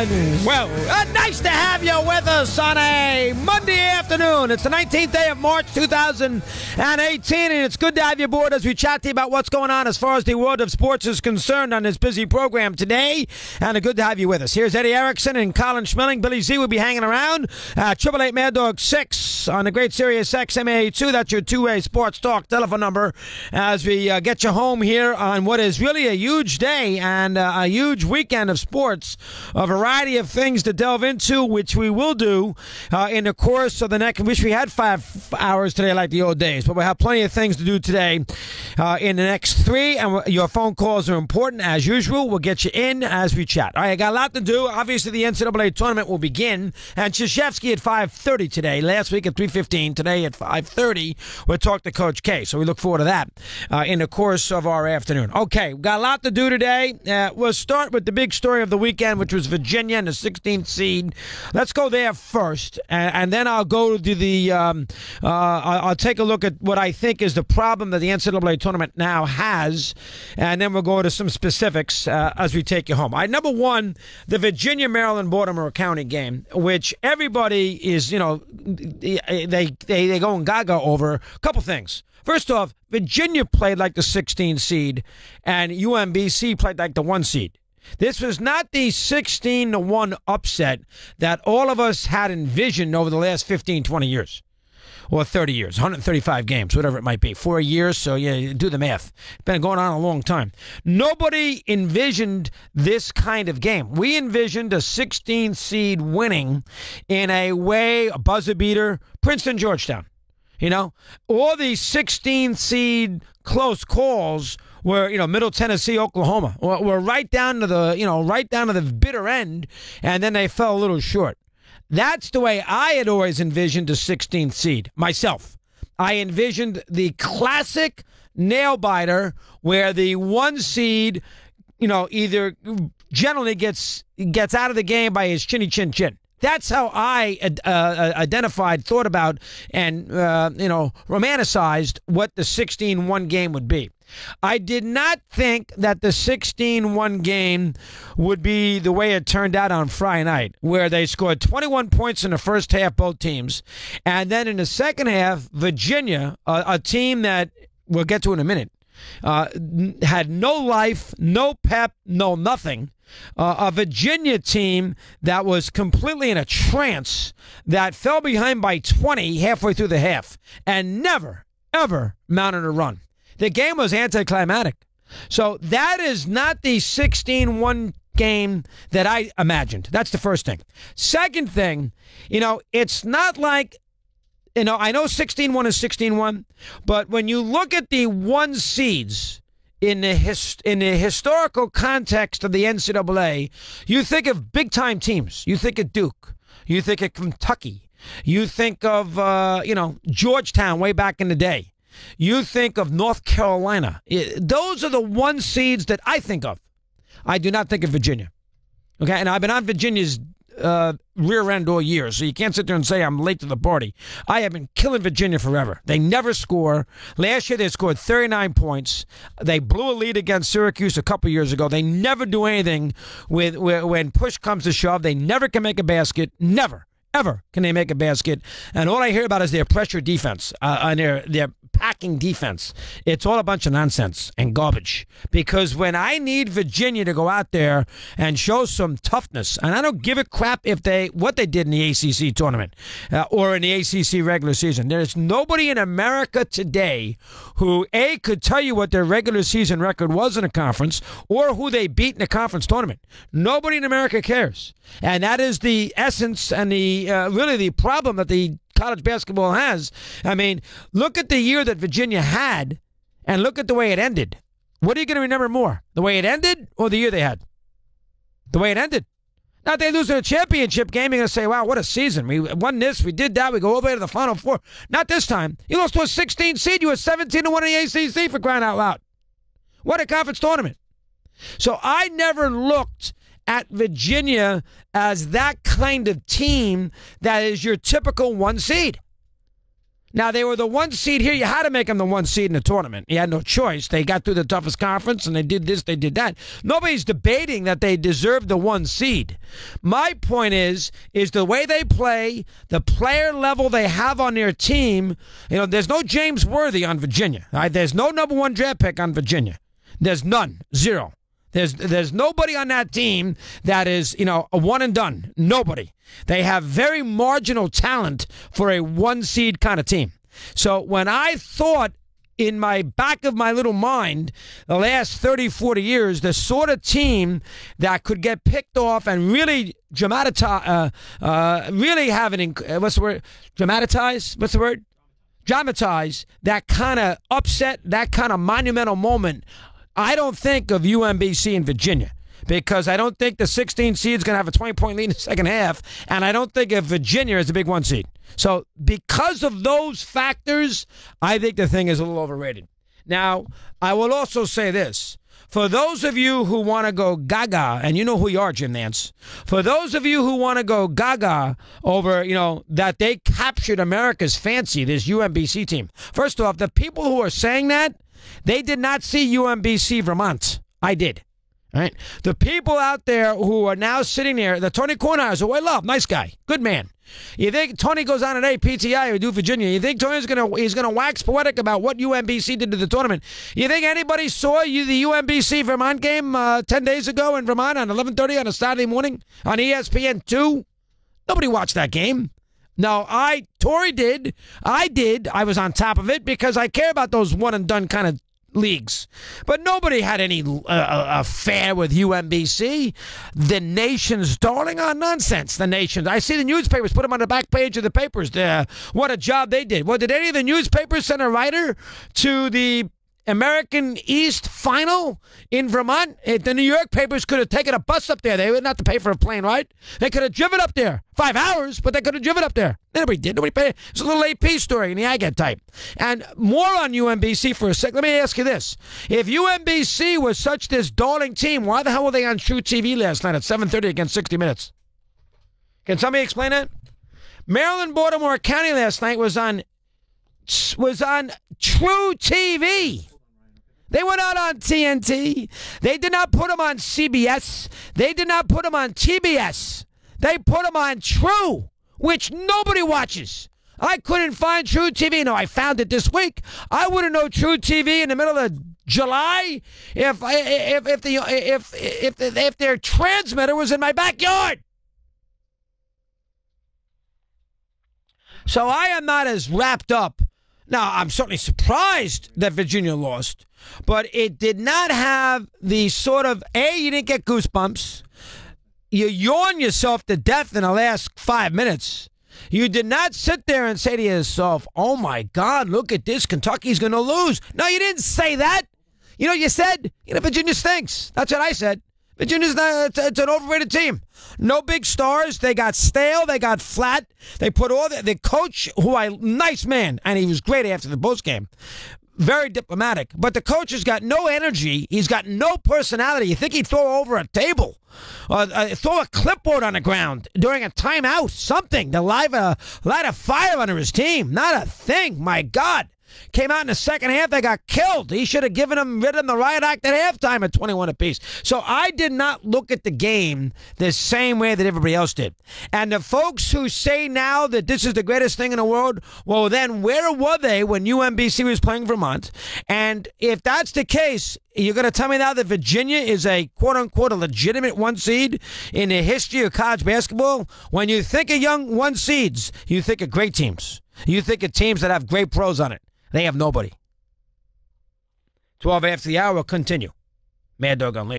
Well, nice to have you with us on a Monday afternoon. It's the 19th day of March 2018, and it's good to have you aboard as we chat to you about what's going on as far as the world of sports is concerned on this busy program today, and good to have you with us. Here's Eddie Erickson and Colin Schmeling. Billy Z will be hanging around. 888 Mad Dog 6 on the great SiriusXM 82. That's your two-way sports talk telephone number as we get you home here on what is really a huge day and a huge weekend of sports. A variety of things to delve into, which we will do in the course of the next. I wish we had 5 hours today like the old days, but we'll have plenty of things to do today in the next 3. And your phone calls are important as usual. We'll get you in as we chat. All right, I got a lot to do. Obviously, the NCAA tournament will begin, and Krzyzewski at 5:30 today. Last week at 3:15. Today at 5:30. We'll talk to Coach K. So we look forward to that in the course of our afternoon. Okay, we've got a lot to do today. We'll start with the big story of the weekend, which was Virginia and the 16th seed. Let's go there first, and then I'll go to the I'll take a look at what I think is the problem that the NCAA tournament now has, and then we'll go to some specifics as we take you home. All right, number one, the Virginia-Maryland-Baltimore County game, which everybody is, they go and gaga over. A couple things. First off, Virginia played like the 16 seed, and UMBC played like the 1 seed. This was not the 16-1 upset that all of us had envisioned over the last 15, 20 years. Or 30 years, 135 games, whatever it might be. 4 years, so yeah, do the math. It's been going on a long time. Nobody envisioned this kind of game. We envisioned a 16 seed winning in a way, a buzzer beater, Princeton, Georgetown. All these 16 seed close calls were, Middle Tennessee, Oklahoma, were right down to the bitter end, and then they fell a little short. That's the way I had always envisioned a 16th seed myself. I envisioned the classic nail biter where the 1 seed, either generally gets out of the game by his chinny chin chin. That's how I identified, thought about, and romanticized what the 16-1 game would be. I did not think that the 16-1 game would be the way it turned out on Friday night, where they scored 21 points in the first half, both teams. And then in the second half, Virginia, a team that we'll get to in a minute, had no life, no pep, no nothing. A Virginia team that was completely in a trance, that fell behind by 20 halfway through the half and never, ever mounted a run. The game was anticlimactic. So that is not the 16-1 game that I imagined. That's the first thing. Second thing, it's not like, I know 16-1 is 16-1, but when you look at the 1 seeds in the historical context of the NCAA, you think of big-time teams. You think of Duke. You think of Kentucky. You think of, Georgetown way back in the day. You think of North Carolina. Those are the 1 seeds that I think of. I do not think of Virginia. Okay, and I've been on Virginia's rear end all year, so you can't sit there and say I'm late to the party. I have been killing Virginia forever. They never score. Last year they scored 39 points. They blew a lead against Syracuse a couple years ago. They never do anything when push comes to shove. They never can make a basket. Never, ever can they make a basket. And all I hear about is their pressure defense and their packing defense. It's all a bunch of nonsense and garbage. Because when I need Virginia to go out there and show some toughness, and I don't give a crap if what they did in the ACC tournament or in the ACC regular season. There's nobody in America today who could tell you what their regular season record was in a conference or who they beat in a conference tournament. Nobody in America cares. And that is the essence and the really the problem that the college basketball has. I mean, look at the year that Virginia had and look at the way it ended. What are you going to remember more? The way it ended or the year they had? The way it ended. Now, if they lose in a championship game, you're going to say, wow, what a season. We won this, we did that, we go all the way to the Final Four. Not this time. You lost to a 16 seed. You were 17-1 in the ACC for crying out loud. What a conference tournament. So I never looked at Virginia as that kind of team that is your typical 1 seed. Now, they were the 1 seed here. You had to make them the 1 seed in the tournament. You had no choice. They got through the toughest conference, and they did this, they did that. Nobody's debating that they deserve the 1 seed. My point is the way they play, the player level they have on their team. You know, there's no James Worthy on Virginia. Right? There's no number 1 draft pick on Virginia. There's none. Zero. There's nobody on that team that is, you know, a one and done. Nobody. They have very marginal talent for a 1 seed kind of team. So when I thought in my back of my little mind the last 30, 40 years, the sort of team that could get picked off and really dramatize, really have an, what's the word? Dramatize? What's the word? Dramatize that kind of upset, that kind of monumental moment. I don't think of UMBC and Virginia because I don't think the 16 seed is going to have a 20-point lead in the second half, and I don't think of Virginia as a big 1 seed. So because of those factors, I think the thing is a little overrated. Now, I will also say this. For those of you who want to go gaga, and you know who you are, Jim Nance, for those of you who want to go gaga over, you know, that they captured America's fancy, this UMBC team. First off, the people who are saying that, they did not see UMBC Vermont. I did. All right. The people out there who are now sitting there, the Tony Kornheiser, who I love, nice guy, good man. You think Tony goes on today, PTI or do Virginia? You think Tony's gonna wax poetic about what UMBC did to the tournament? You think anybody saw the UMBC Vermont game 10 days ago in Vermont on 11:30 on a Saturday morning on ESPN2? Nobody watched that game. No, Tori did. I did. I was on top of it because I care about those one and done kind of leagues. But nobody had any affair with UMBC. The nation's darling? Oh, nonsense. The nation. I see the newspapers put them on the back page of the papers. What a job they did. Well, did any of the newspapers send a writer to the American East final in Vermont? The New York papers could have taken a bus up there. They wouldn't have to pay for a plane, right? They could have driven up there. 5 hours, but they could have driven up there. Nobody did. Nobody paid. It's a little AP story in the Agate type. And more on UMBC for a sec. Let me ask you this. If UMBC was such this darling team, why the hell were they on True TV last night at 7:30 against 60 Minutes? Can somebody explain that? Maryland-Baltimore County last night was on True TV. They went out on TNT. They did not put them on CBS. They did not put them on TBS. They put them on True, which nobody watches. I couldn't find True TV. No, I found it this week. I wouldn't know True TV in the middle of July if their transmitter was in my backyard. So I am not as wrapped up. Now, I'm certainly surprised that Virginia lost, but it did not have the sort of, you didn't get goosebumps. You yawn yourself to death in the last 5 minutes. You did not sit there and say to yourself, oh, my God, look at this. Kentucky's going to lose. No, you didn't say that. You know what you said? Virginia stinks. That's what I said. Virginia's it's an overrated team. No big stars. They got stale. They got flat. They put all the coach, nice man, and he was great after the post game. Very diplomatic. But the coach has got no energy. He's got no personality. You think he'd throw over a table or throw a clipboard on the ground during a timeout, something to light a fire under his team. Not a thing. My God. Came out in the second half, they got killed. He should have ridden the riot act at halftime at 21 apiece. So I did not look at the game the same way that everybody else did. And the folks who say now that this is the greatest thing in the world, well, then where were they when UMBC was playing Vermont? And if that's the case, you're going to tell me now that Virginia is a quote-unquote a legitimate 1 seed in the history of college basketball? When you think of young 1 seeds, you think of great teams. You think of teams that have great pros on it. They have nobody. 12 after the hour will continue. Mad Dog Unleashed.